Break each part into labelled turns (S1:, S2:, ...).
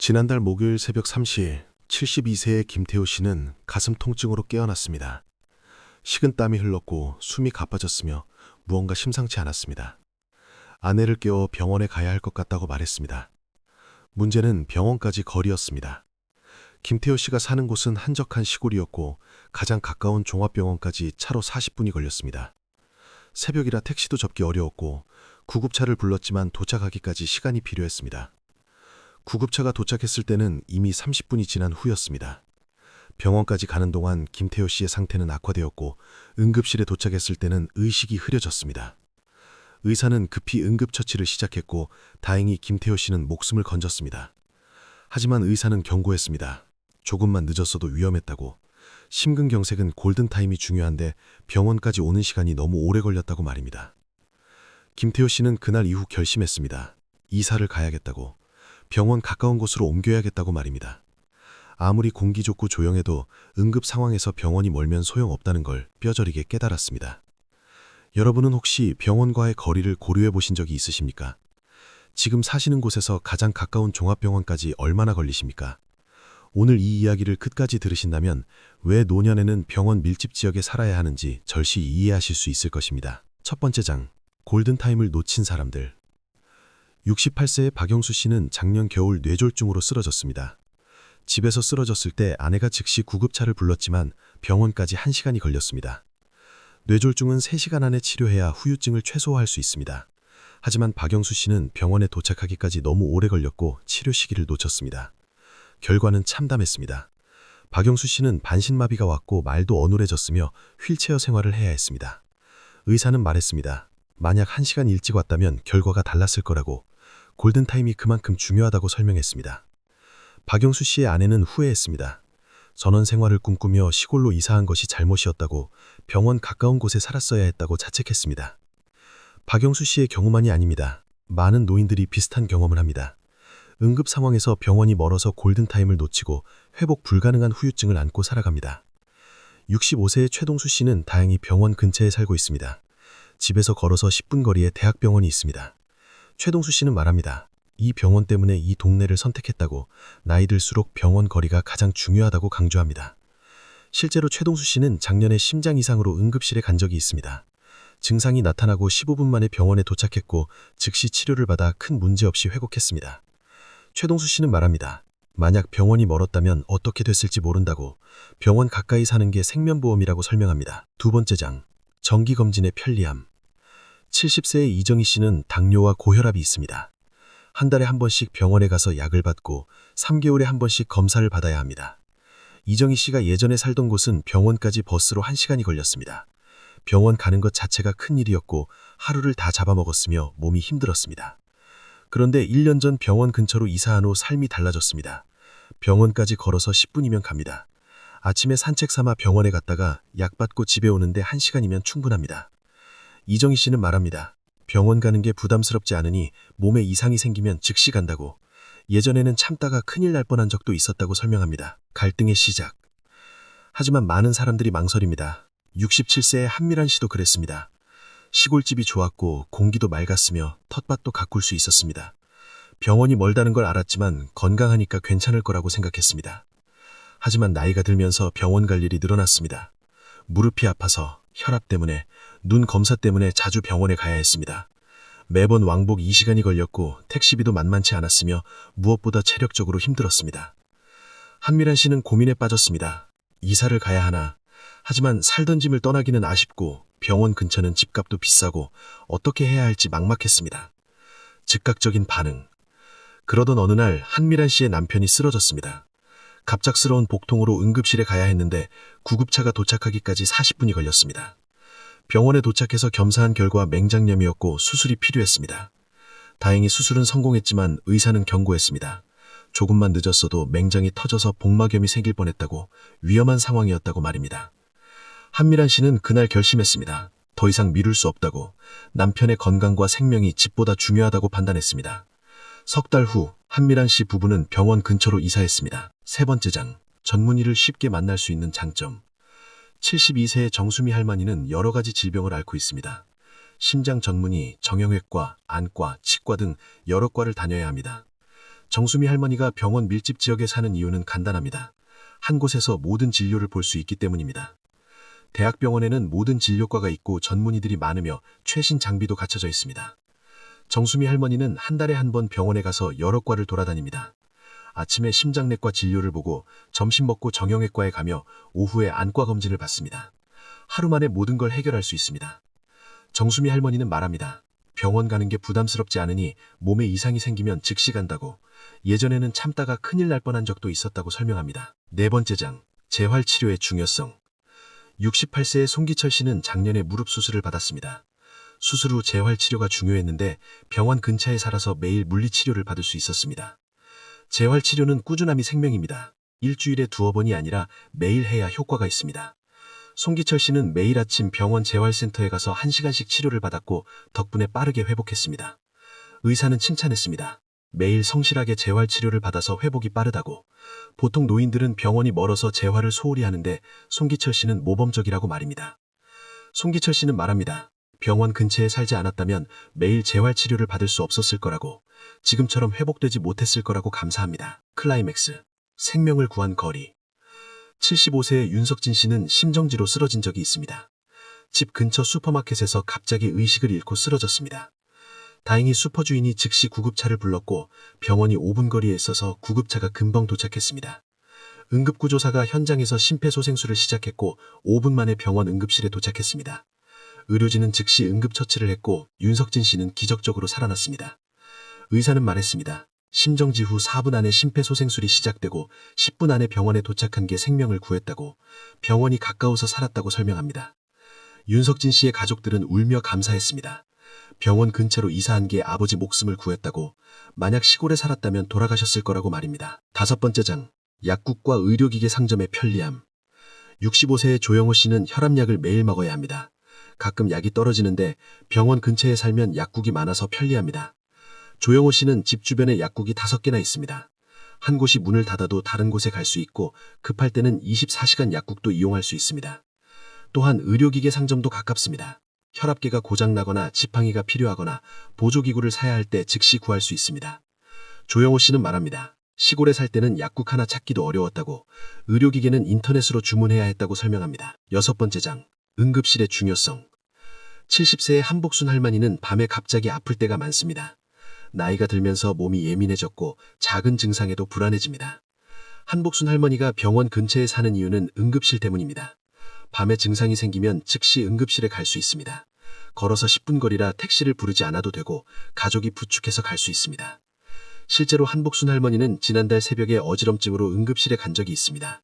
S1: 지난달 목요일 새벽 3시 72세의 김태호 씨는 가슴 통증으로 깨어났습니다. 식은 땀이 흘렀고 숨이 가빠졌으며 무언가 심상치 않았습니다. 아내를 깨워 병원에 가야 할 것 같다고 말했습니다. 문제는 병원까지 거리였습니다. 김태호 씨가 사는 곳은 한적한 시골이었고 가장 가까운 종합병원까지 차로 40분이 걸렸습니다. 새벽이라 택시도 접기 어려웠고 구급차를 불렀지만 도착하기까지 시간이 필요했습니다. 구급차가 도착했을 때는 이미 30분이 지난 후였습니다. 병원까지 가는 동안 김태호 씨의 상태는 악화되었고 응급실에 도착했을 때는 의식이 흐려졌습니다. 의사는 급히 응급처치를 시작했고 다행히 김태호 씨는 목숨을 건졌습니다. 하지만 의사는 경고했습니다. 조금만 늦었어도 위험했다고. 심근경색은 골든타임이 중요한데 병원까지 오는 시간이 너무 오래 걸렸다고 말입니다. 김태호 씨는 그날 이후 결심했습니다. 이사를 가야겠다고. 병원 가까운 곳으로 옮겨야겠다고 말입니다. 아무리 공기 좋고 조용해도 응급 상황에서 병원이 멀면 소용없다는 걸 뼈저리게 깨달았습니다. 여러분은 혹시 병원과의 거리를 고려해 보신 적이 있으십니까? 지금 사시는 곳에서 가장 가까운 종합병원까지 얼마나 걸리십니까? 오늘 이 이야기를 끝까지 들으신다면 왜 노년에는 병원 밀집 지역에 살아야 하는지 절시 이해하실 수 있을 것입니다. 첫 번째 장, 골든타임을 놓친 사람들. 68세의 박영수 씨는 작년 겨울 뇌졸중으로 쓰러졌습니다. 집에서 쓰러졌을 때 아내가 즉시 구급차를 불렀지만 병원까지 1시간이 걸렸습니다. 뇌졸중은 3시간 안에 치료해야 후유증을 최소화할 수 있습니다. 하지만 박영수 씨는 병원에 도착하기까지 너무 오래 걸렸고 치료 시기를 놓쳤습니다. 결과는 참담했습니다. 박영수 씨는 반신마비가 왔고 말도 어눌해졌으며 휠체어 생활을 해야 했습니다. 의사는 말했습니다. 만약 1시간 일찍 왔다면 결과가 달랐을 거라고. 골든타임이 그만큼 중요하다고 설명했습니다. 박영수 씨의 아내는 후회했습니다. 전원 생활을 꿈꾸며 시골로 이사한 것이 잘못이었다고, 병원 가까운 곳에 살았어야 했다고 자책했습니다. 박영수 씨의 경우만이 아닙니다. 많은 노인들이 비슷한 경험을 합니다. 응급 상황에서 병원이 멀어서 골든타임을 놓치고 회복 불가능한 후유증을 안고 살아갑니다. 65세의 최동수 씨는 다행히 병원 근처에 살고 있습니다. 집에서 걸어서 10분 거리에 대학병원이 있습니다. 최동수 씨는 말합니다. 이 병원 때문에 이 동네를 선택했다고, 나이 들수록 병원 거리가 가장 중요하다고 강조합니다. 실제로 최동수 씨는 작년에 심장 이상으로 응급실에 간 적이 있습니다. 증상이 나타나고 15분 만에 병원에 도착했고 즉시 치료를 받아 큰 문제 없이 회복했습니다. 최동수 씨는 말합니다. 만약 병원이 멀었다면 어떻게 됐을지 모른다고, 병원 가까이 사는 게 생면보험이라고 설명합니다. 두 번째 장, 정기검진의 편리함. 70세의 이정희 씨는 당뇨와 고혈압이 있습니다. 한 달에 한 번씩 병원에 가서 약을 받고 3개월에 한 번씩 검사를 받아야 합니다. 이정희 씨가 예전에 살던 곳은 병원까지 버스로 1시간이 걸렸습니다. 병원 가는 것 자체가 큰일이었고 하루를 다 잡아먹었으며 몸이 힘들었습니다. 그런데 1년 전 병원 근처로 이사한 후 삶이 달라졌습니다. 병원까지 걸어서 10분이면 갑니다. 아침에 산책 삼아 병원에 갔다가 약 받고 집에 오는데 1시간이면 충분합니다. 이정희 씨는 말합니다. 병원 가는 게 부담스럽지 않으니 몸에 이상이 생기면 즉시 간다고. 예전에는 참다가 큰일 날 뻔한 적도 있었다고 설명합니다. 갈등의 시작. 하지만 많은 사람들이 망설입니다. 67세의 한미란 씨도 그랬습니다. 시골집이 좋았고 공기도 맑았으며 텃밭도 가꿀 수 있었습니다. 병원이 멀다는 걸 알았지만 건강하니까 괜찮을 거라고 생각했습니다. 하지만 나이가 들면서 병원 갈 일이 늘어났습니다. 무릎이 아파서, 혈압 때문에, 눈 검사 때문에 자주 병원에 가야 했습니다. 매번 왕복 2시간이 걸렸고 택시비도 만만치 않았으며 무엇보다 체력적으로 힘들었습니다. 한미란 씨는 고민에 빠졌습니다. 이사를 가야 하나. 하지만 살던 집을 떠나기는 아쉽고 병원 근처는 집값도 비싸고 어떻게 해야 할지 막막했습니다. 즉각적인 반응. 그러던 어느 날 한미란 씨의 남편이 쓰러졌습니다. 갑작스러운 복통으로 응급실에 가야 했는데 구급차가 도착하기까지 40분이 걸렸습니다. 병원에 도착해서 검사한 결과 맹장염이었고 수술이 필요했습니다. 다행히 수술은 성공했지만 의사는 경고했습니다. 조금만 늦었어도 맹장이 터져서 복막염이 생길 뻔했다고, 위험한 상황이었다고 말입니다. 한미란 씨는 그날 결심했습니다. 더 이상 미룰 수 없다고, 남편의 건강과 생명이 집보다 중요하다고 판단했습니다. 석 달 후 한미란 씨 부부는 병원 근처로 이사했습니다. 세 번째 장, 전문의를 쉽게 만날 수 있는 장점. 72세의 정수미 할머니는 여러 가지 질병을 앓고 있습니다. 심장 전문의, 정형외과, 안과, 치과 등 여러 과를 다녀야 합니다. 정수미 할머니가 병원 밀집 지역에 사는 이유는 간단합니다. 한 곳에서 모든 진료를 볼 수 있기 때문입니다. 대학병원에는 모든 진료과가 있고 전문의들이 많으며 최신 장비도 갖춰져 있습니다. 정수미 할머니는 한 달에 한 번 병원에 가서 여러 과를 돌아다닙니다. 아침에 심장내과 진료를 보고 점심 먹고 정형외과에 가며 오후에 안과 검진을 받습니다. 하루 만에 모든 걸 해결할 수 있습니다. 정수미 할머니는 말합니다. 병원 가는 게 부담스럽지 않으니 몸에 이상이 생기면 즉시 간다고, 예전에는 참다가 큰일 날 뻔한 적도 있었다고 설명합니다. 네 번째 장, 재활치료의 중요성. 68세의 송기철 씨는 작년에 무릎 수술을 받았습니다. 수술 후 재활치료가 중요했는데 병원 근처에 살아서 매일 물리치료를 받을 수 있었습니다. 재활치료는 꾸준함이 생명입니다. 일주일에 두어 번이 아니라 매일 해야 효과가 있습니다. 송기철 씨는 매일 아침 병원 재활센터에 가서 1시간씩 치료를 받았고 덕분에 빠르게 회복했습니다. 의사는 칭찬했습니다. 매일 성실하게 재활치료를 받아서 회복이 빠르다고. 보통 노인들은 병원이 멀어서 재활을 소홀히 하는데 송기철 씨는 모범적이라고 말입니다. 송기철 씨는 말합니다. 병원 근처에 살지 않았다면 매일 재활치료를 받을 수 없었을 거라고, 지금처럼 회복되지 못했을 거라고 감사합니다. 클라이맥스, 생명을 구한 거리. 75세의 윤석진 씨는 심정지로 쓰러진 적이 있습니다. 집 근처 슈퍼마켓에서 갑자기 의식을 잃고 쓰러졌습니다. 다행히 슈퍼주인이 즉시 구급차를 불렀고 병원이 5분 거리에 있어서 구급차가 금방 도착했습니다. 응급구조사가 현장에서 심폐소생술을 시작했고 5분 만에 병원 응급실에 도착했습니다. 의료진은 즉시 응급처치를 했고 윤석진 씨는 기적적으로 살아났습니다. 의사는 말했습니다. 심정지 후 4분 안에 심폐소생술이 시작되고 10분 안에 병원에 도착한 게 생명을 구했다고, 병원이 가까워서 살았다고 설명합니다. 윤석진 씨의 가족들은 울며 감사했습니다. 병원 근처로 이사한 게 아버지 목숨을 구했다고, 만약 시골에 살았다면 돌아가셨을 거라고 말입니다. 다섯 번째 장, 약국과 의료기계 상점의 편리함. 65세의 조영호 씨는 혈압약을 매일 먹어야 합니다. 가끔 약이 떨어지는데 병원 근처에 살면 약국이 많아서 편리합니다. 조영호 씨는 집 주변에 약국이 5개나 있습니다. 한 곳이 문을 닫아도 다른 곳에 갈 수 있고 급할 때는 24시간 약국도 이용할 수 있습니다. 또한 의료기계 상점도 가깝습니다. 혈압계가 고장나거나 지팡이가 필요하거나 보조기구를 사야 할 때 즉시 구할 수 있습니다. 조영호 씨는 말합니다. 시골에 살 때는 약국 하나 찾기도 어려웠다고, 의료기계는 인터넷으로 주문해야 했다고 설명합니다. 여섯 번째 장, 응급실의 중요성. 70세의 한복순 할머니는 밤에 갑자기 아플 때가 많습니다. 나이가 들면서 몸이 예민해졌고 작은 증상에도 불안해집니다. 한복순 할머니가 병원 근처에 사는 이유는 응급실 때문입니다. 밤에 증상이 생기면 즉시 응급실에 갈 수 있습니다. 걸어서 10분 거리라 택시를 부르지 않아도 되고 가족이 부축해서 갈 수 있습니다. 실제로 한복순 할머니는 지난달 새벽에 어지럼증으로 응급실에 간 적이 있습니다.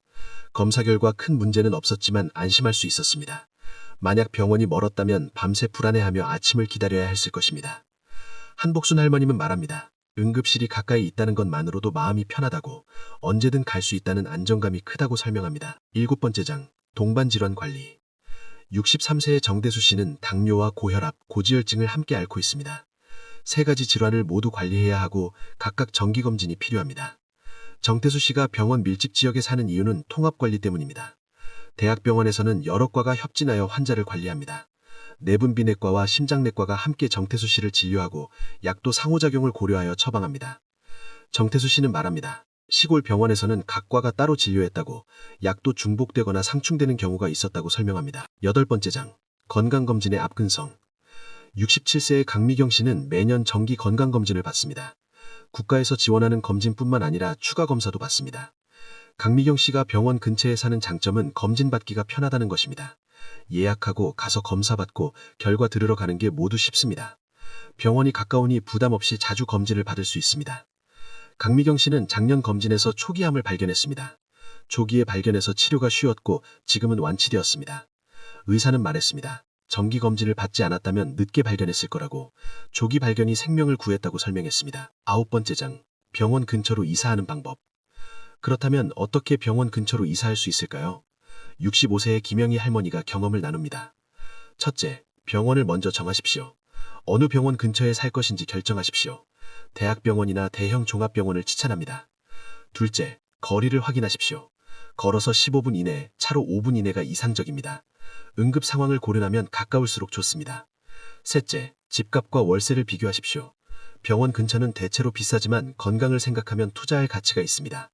S1: 검사 결과 큰 문제는 없었지만 안심할 수 있었습니다. 만약 병원이 멀었다면 밤새 불안해하며 아침을 기다려야 했을 것입니다. 한복순 할머님은 말합니다. 응급실이 가까이 있다는 것만으로도 마음이 편하다고, 언제든 갈 수 있다는 안정감이 크다고 설명합니다. 일곱 번째 장, 동반질환 관리. 63세의 정대수 씨는 당뇨와 고혈압, 고지혈증을 함께 앓고 있습니다. 3가지 질환을 모두 관리해야 하고 각각 정기검진이 필요합니다. 정대수 씨가 병원 밀집 지역에 사는 이유는 통합관리 때문입니다. 대학병원에서는 여러 과가 협진하여 환자를 관리합니다. 내분비내과와 심장내과가 함께 정태수 씨를 진료하고 약도 상호작용을 고려하여 처방합니다. 정태수 씨는 말합니다. 시골 병원에서는 각 과가 따로 진료했다고, 약도 중복되거나 상충되는 경우가 있었다고 설명합니다. 여덟 번째 장, 건강검진의 앞근성. 67세의 강미경 씨는 매년 정기 건강검진을 받습니다. 국가에서 지원하는 검진뿐만 아니라 추가 검사도 받습니다. 강미경 씨가 병원 근처에 사는 장점은 검진 받기가 편하다는 것입니다. 예약하고 가서 검사받고 결과 들으러 가는 게 모두 쉽습니다. 병원이 가까우니 부담 없이 자주 검진을 받을 수 있습니다. 강미경 씨는 작년 검진에서 초기암을 발견했습니다. 조기에 발견해서 치료가 쉬웠고 지금은 완치되었습니다. 의사는 말했습니다. 정기 검진을 받지 않았다면 늦게 발견했을 거라고, 조기 발견이 생명을 구했다고 설명했습니다. 아홉 번째 장, 병원 근처로 이사하는 방법. 그렇다면 어떻게 병원 근처로 이사할 수 있을까요? 65세의 김영희 할머니가 경험을 나눕니다. 첫째, 병원을 먼저 정하십시오. 어느 병원 근처에 살 것인지 결정하십시오. 대학병원이나 대형 종합병원을 추천합니다. 둘째, 거리를 확인하십시오. 걸어서 15분 이내, 차로 5분 이내가 이상적입니다. 응급 상황을 고려하면 가까울수록 좋습니다. 셋째, 집값과 월세를 비교하십시오.
S2: 병원 근처는 대체로 비싸지만 건강을 생각하면 투자할 가치가 있습니다.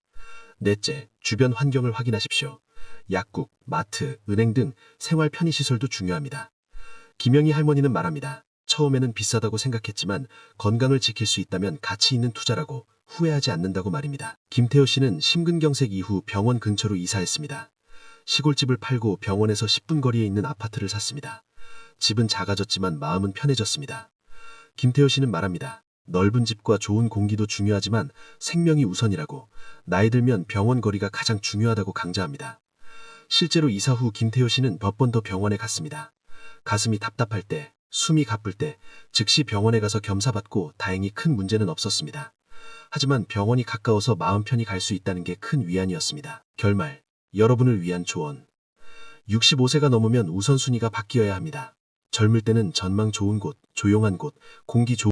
S2: 넷째, 주변 환경을 확인하십시오. 약국, 마트, 은행 등 생활 편의시설도 중요합니다. 김영희 할머니는 말합니다. 처음에는 비싸다고 생각했지만 건강을 지킬 수 있다면 가치 있는 투자라고 후회하지 않는다고 말입니다. 김태호 씨는 심근경색 이후 병원 근처로 이사했습니다. 시골집을 팔고 병원에서 10분 거리에 있는 아파트를 샀습니다. 집은 작아졌지만 마음은 편해졌습니다. 김태호 씨는 말합니다. 넓은 집과 좋은 공기도 중요하지만 생명이 우선이라고, 나이 들면 병원 거리가 가장 중요하다고 강조합니다. 실제로 이사 후 김태호 씨는 몇 번 더 병원에 갔습니다. 가슴이 답답할 때, 숨이 가쁠 때 즉시 병원에 가서 검사받고 다행히 큰 문제는 없었습니다. 하지만 병원이 가까워서 마음 편히 갈 수 있다는 게 큰 위안이었습니다. 결말, 여러분을 위한 조언. 65세가 넘으면 우선순위가 바뀌어야 합니다. 젊을 때는 전망 좋은 곳, 조용한 곳, 공기 좋은